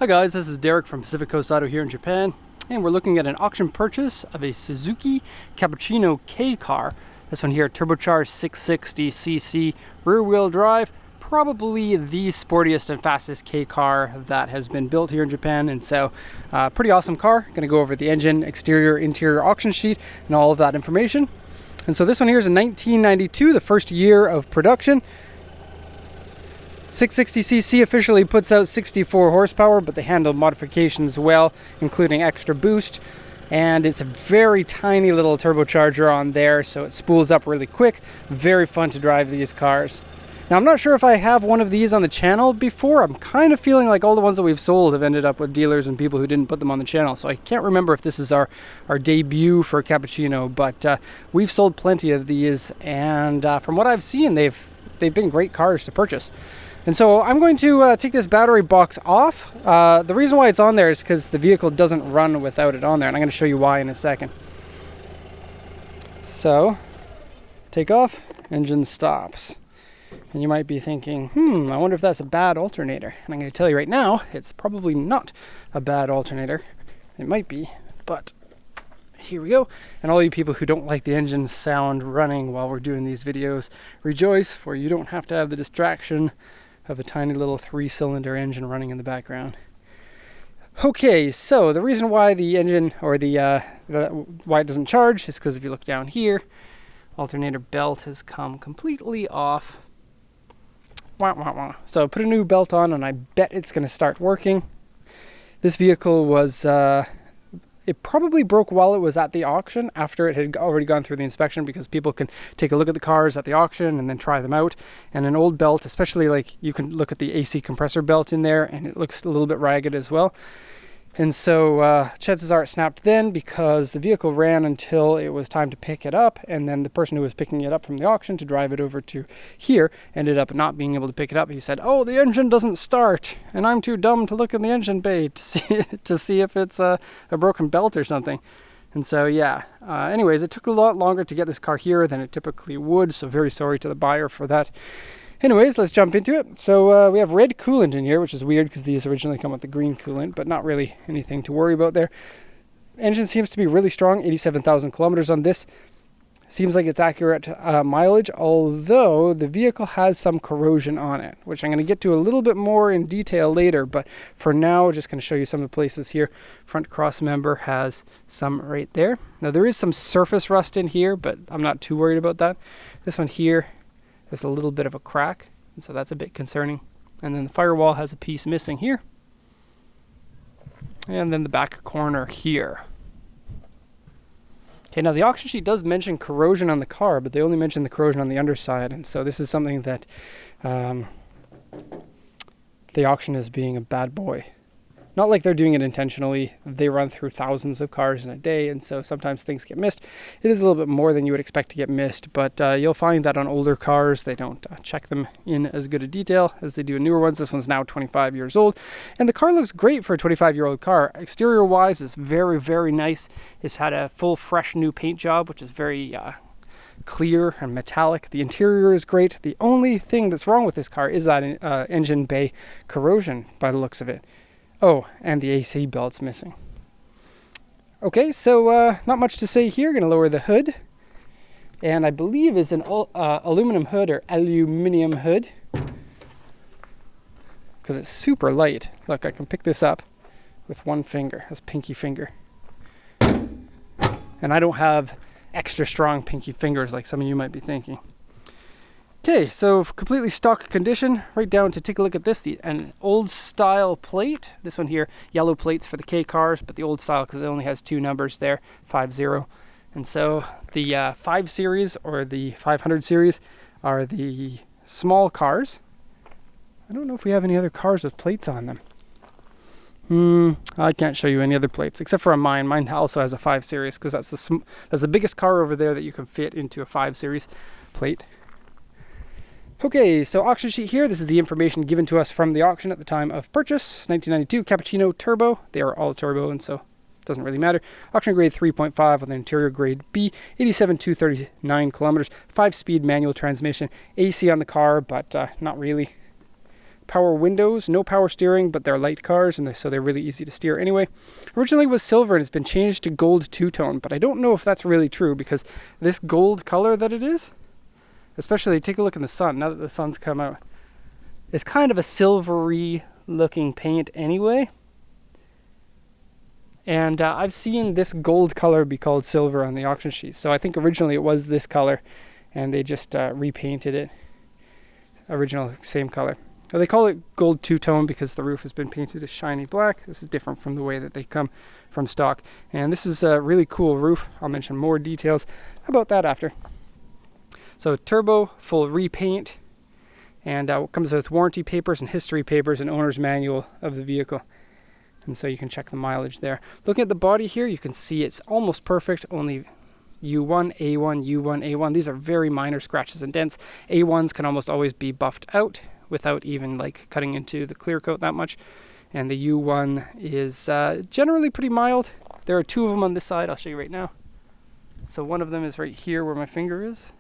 Hi guys, this is Derek from Pacific Coast Auto here in Japan, and we're looking at an auction purchase of a Suzuki Cappuccino K car. This one here, turbocharged 660cc rear-wheel drive, probably the sportiest and fastest K car that has been built here in Japan, and so pretty awesome car. Going to go over the engine, exterior, interior auction sheet, and all of that information. And so this one here is a 1992, the first year of production. 660cc officially puts out 64 horsepower, but they handle modifications well, including extra boost. And it's a very tiny little turbocharger on there, so it spools up really quick. Very fun to drive these cars. Now, I'm not sure if I have one of these on the channel before. I'm kind of feeling like all the ones that we've sold have ended up with dealers and people who didn't put them on the channel. So I can't remember if this is our debut for Cappuccino, but we've sold plenty of these. And from what I've seen, they've been great cars to purchase. And so I'm going to take this battery box off. The reason why it's on there is because the vehicle doesn't run without it on there, and I'm going to show you why in a second. So, take off, engine stops. And you might be thinking, I wonder if that's a bad alternator. And I'm going to tell you right now, it's probably not a bad alternator. It might be, but here we go. And all you people who don't like the engine sound running while we're doing these videos, rejoice, for you don't have to have the distraction of a tiny little 3-cylinder engine running in the background. Okay, so the reason why the engine, or why it doesn't charge, is because if you look down here, alternator belt has come completely off. Wah, wah, wah. So I put a new belt on, and I bet it's going to start working. This vehicle was it probably broke while it was at the auction, after it had already gone through the inspection, because people can take a look at the cars at the auction and then try them out. And an old belt, especially, like, you can look at the AC compressor belt in there and it looks a little bit ragged as well. And so chances are it snapped then, because the vehicle ran until it was time to pick it up, and then the person who was picking it up from the auction to drive it over to here ended up not being able to pick it up. He said, "Oh, the engine doesn't start, and I'm too dumb to look in the engine bay to see if it's a broken belt or something." And so yeah, anyways, it took a lot longer to get this car here than it typically would, so very sorry to the buyer for that. Anyways, let's jump into it. So we have red coolant in here, which is weird because these originally come with the green coolant, but not really anything to worry about there. Engine seems to be really strong, 87,000 kilometers on this. Seems like it's accurate mileage, although the vehicle has some corrosion on it, which I'm going to get to a little bit more in detail later, but for now, just going to show you some of the places here. Front cross member has some right there. Now, there is some surface rust in here, but I'm not too worried about that. This one here, there's a little bit of a crack, and so that's a bit concerning. And then the firewall has a piece missing here. And then the back corner here. Okay, now the auction sheet does mention corrosion on the car, but they only mention the corrosion on the underside, and so this is something that the auction is being a bad boy. Not like they're doing it intentionally. They run through thousands of cars in a day, and so sometimes things get missed. It is a little bit more than you would expect to get missed, but you'll find that on older cars, they don't check them in as good a detail as they do in newer ones. This one's now 25 years old, and the car looks great for a 25-year-old car. Exterior-wise, it's very, very nice. It's had a full, fresh new paint job, which is very clear and metallic. The interior is great. The only thing that's wrong with this car is that engine bay corrosion, by the looks of it. Oh, and the AC belt's missing. Okay, so not much to say here. Going to lower the hood. And I believe is an aluminum hood or aluminium hood, because it's super light. Look, I can pick this up with one finger. That's pinky finger. And I don't have extra strong pinky fingers like some of you might be thinking. Okay, so completely stock condition, right down to take a look at this, an old style plate. This one here, yellow plates for the K cars, but the old style because it only has 2 numbers there, 50. And so the 5 series or the 500 series are the small cars. I don't know if we have any other cars with plates on them. I can't show you any other plates except for on mine. Mine also has a 5 series because that's the biggest car over there that you can fit into a 5 series plate. Okay, so auction sheet here. This is the information given to us from the auction at the time of purchase. 1992 Cappuccino Turbo. They are all turbo, and so it doesn't really matter. Auction grade 3.5 with an interior grade B. 87,239 kilometers. 5-speed manual transmission. AC on the car, but not really. power windows, no power steering, but they're light cars, and so they're really easy to steer anyway. Originally it was silver and it's been changed to gold two-tone, but I don't know if that's really true because this gold color that it is, especially take a look in the sun, now that the sun's come out, it's kind of a silvery looking paint anyway. And I've seen this gold color be called silver on the auction sheet, so I think originally it was this color and they just repainted it original same color. Now, they call it gold two-tone because the roof has been painted a shiny black. This is different from the way that they come from stock. And this is a really cool roof. I'll mention more details about that after. So turbo, full repaint, and comes with warranty papers and history papers and owner's manual of the vehicle. And so you can check the mileage there. Looking at the body here, you can see it's almost perfect, only U1, A1, U1, A1. These are very minor scratches and dents. A1s can almost always be buffed out without even like cutting into the clear coat that much. And the U1 is generally pretty mild. There are two of them on this side. I'll show you right now. So one of them is right here where my finger is.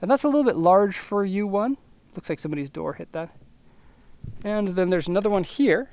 And that's a little bit large for a U1. Looks like somebody's door hit that. And then there's another one here.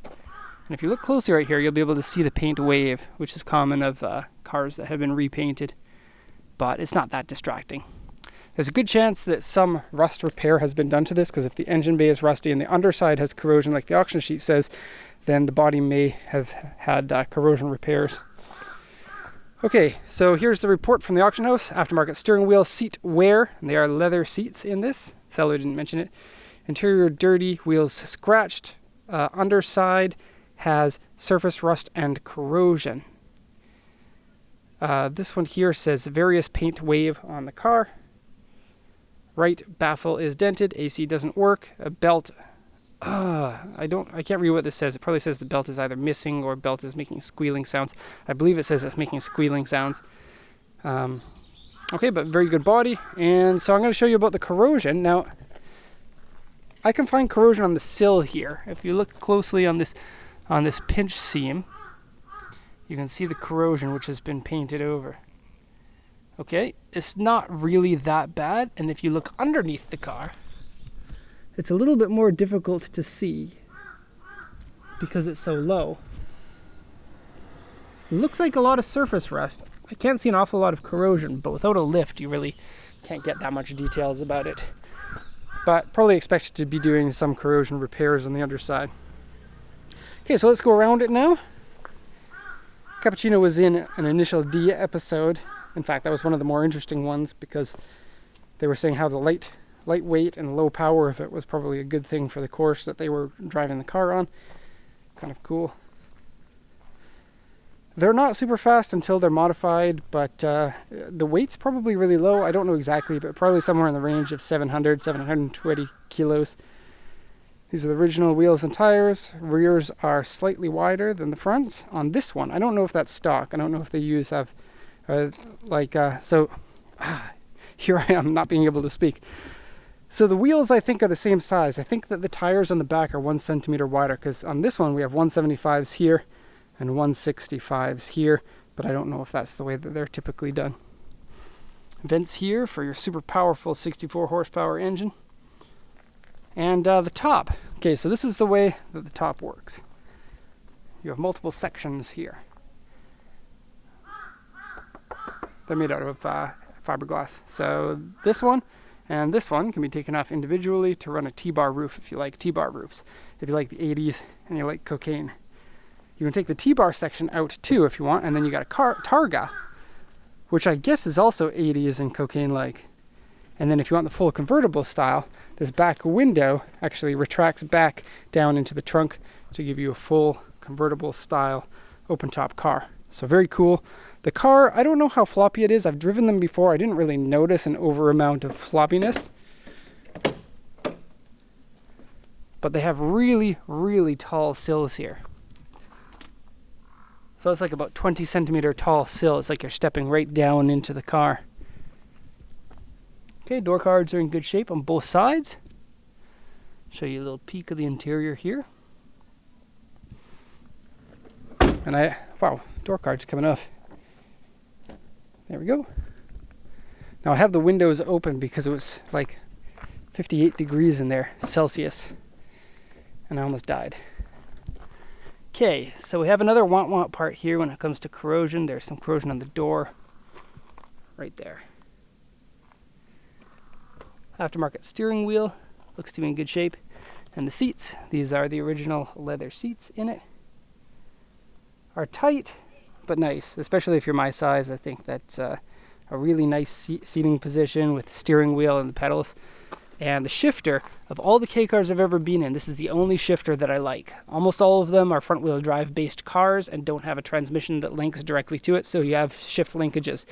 And if you look closely right here, you'll be able to see the paint wave, which is common of cars that have been repainted. But it's not that distracting. There's a good chance that some rust repair has been done to this, because if the engine bay is rusty and the underside has corrosion like the auction sheet says, then the body may have had corrosion repairs. Okay, so here's the report from the auction house. Aftermarket steering wheel seat wear, and they are leather seats in this. Seller didn't mention it. Interior dirty, wheels scratched. Underside has surface rust and corrosion. This one here says various paint wave on the car. Right baffle is dented. AC doesn't work. A belt. I can't read what this says. It probably says the belt is either missing or belt is making squealing sounds. I believe it says it's making squealing sounds. Okay, but very good body. And so I'm going to show you about the corrosion. Now, I can find corrosion on the sill here. If you look closely on this pinch seam, you can see the corrosion which has been painted over. Okay, it's not really that bad, and if you look underneath the car, it's a little bit more difficult to see because it's so low. It looks like a lot of surface rust. I can't see an awful lot of corrosion, but without a lift, you really can't get that much details about it. But probably expect to be doing some corrosion repairs on the underside. Okay, so let's go around it now. Cappuccino was in an initial D episode. In fact, that was one of the more interesting ones because they were saying how the lightweight and low power of it was probably a good thing for the course that they were driving the car on. Kind of cool. They're not super fast until they're modified, but the weight's probably really low. I don't know exactly, but probably somewhere in the range of 720 kilos. These are the original wheels and tires. Rears are slightly wider than the fronts on this one. I don't know if that's stock. I don't know if they have here I am not being able to speak. So the wheels I think are the same size. I think that the tires on the back are 1 centimeter wider because on this one we have 175s here and 165s here, but I don't know if that's the way that they're typically done. Vents here for your super powerful 64 horsepower engine. And the top. Okay, so this is the way that the top works. You have multiple sections here. They're made out of fiberglass. So this one and this one can be taken off individually to run a T-bar roof if you like T-bar roofs. If you like the 80s and you like cocaine. You can take the T-bar section out too if you want, and then you got a Targa, which I guess is also 80s and cocaine-like. And then if you want the full convertible style, this back window actually retracts back down into the trunk to give you a full convertible style open top car. So very cool. The car, I don't know how floppy it is. I've driven them before. I didn't really notice an over amount of floppiness. But they have really, really tall sills here. So it's like about 20 centimeter tall sill. It's like you're stepping right down into the car. Okay, door cards are in good shape on both sides. Show you a little peek of the interior here. And wow, door card's coming off. There we go. Now I have the windows open because it was like 58 degrees in there, Celsius. And I almost died. Okay, so we have another want part here when it comes to corrosion. There's some corrosion on the door right there. Aftermarket steering wheel, looks to be in good shape. And the seats, these are the original leather seats in it, are tight but nice, especially if you're my size. I think that's a really nice seating position with the steering wheel and the pedals. And the shifter, of all the K cars I've ever been in, this is the only shifter that I like. Almost all of them are front-wheel drive based cars and don't have a transmission that links directly to it, so you have shift linkages.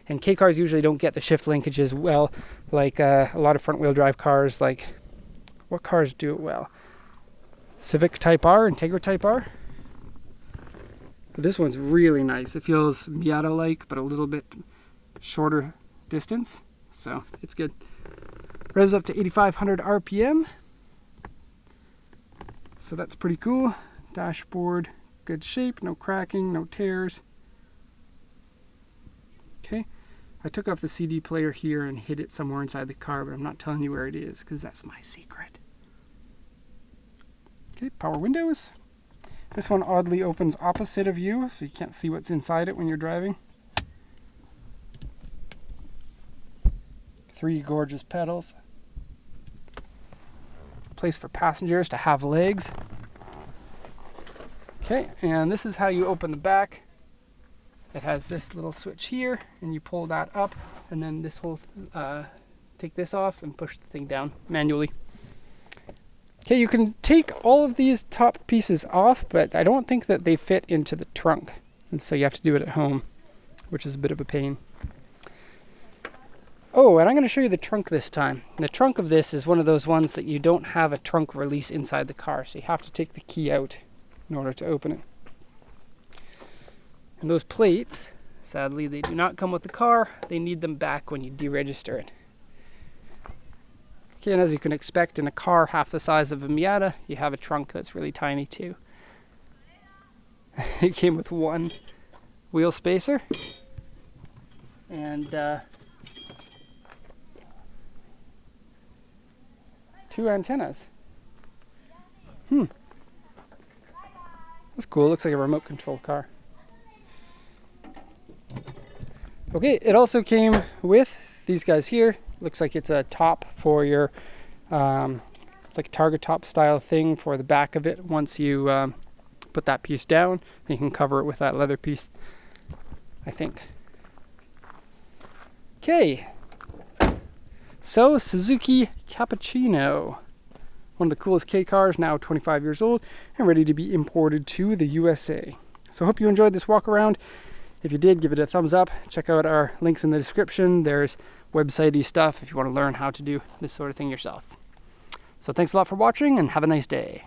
And K cars usually don't get the shift linkages well, like a lot of front-wheel drive cars. Like, what cars do it well? Civic Type R, Integra Type R. But this one's really nice. It feels Miata-like, but a little bit shorter distance, so it's good. Revs up to 8,500 RPM. So that's pretty cool. Dashboard, good shape, no cracking, no tears. Okay, I took off the CD player here and hid it somewhere inside the car, but I'm not telling you where it is because that's my secret. Okay, power windows. This one oddly opens opposite of you, so you can't see what's inside it when you're driving. 3 gorgeous pedals. Place for passengers to have legs. Okay, and this is how you open the back. It has this little switch here, and you pull that up, and then this whole, take this off and push the thing down manually. Okay, you can take all of these top pieces off, but I don't think that they fit into the trunk. And so you have to do it at home, which is a bit of a pain. Oh, and I'm going to show you the trunk this time. The trunk of this is one of those ones that you don't have a trunk release inside the car, so you have to take the key out in order to open it. And those plates, sadly, they do not come with the car. They need them back when you deregister it. Okay, and as you can expect in a car half the size of a Miata, you have a trunk that's really tiny too. It came with one wheel spacer and 2 antennas. That's cool. Looks like a remote control car. Okay, it also came with these guys here. Looks like it's a top for your like target top style thing for the back of it. Once you put that piece down, you can cover it with that leather piece, I think. Okay, so Suzuki Cappuccino, one of the coolest K cars, now 25 years old and ready to be imported to the USA. So I hope you enjoyed this walk around. If you did, give it a thumbs up. Check out our links in the description. There's website-y stuff if you want to learn how to do this sort of thing yourself. So thanks a lot for watching and have a nice day.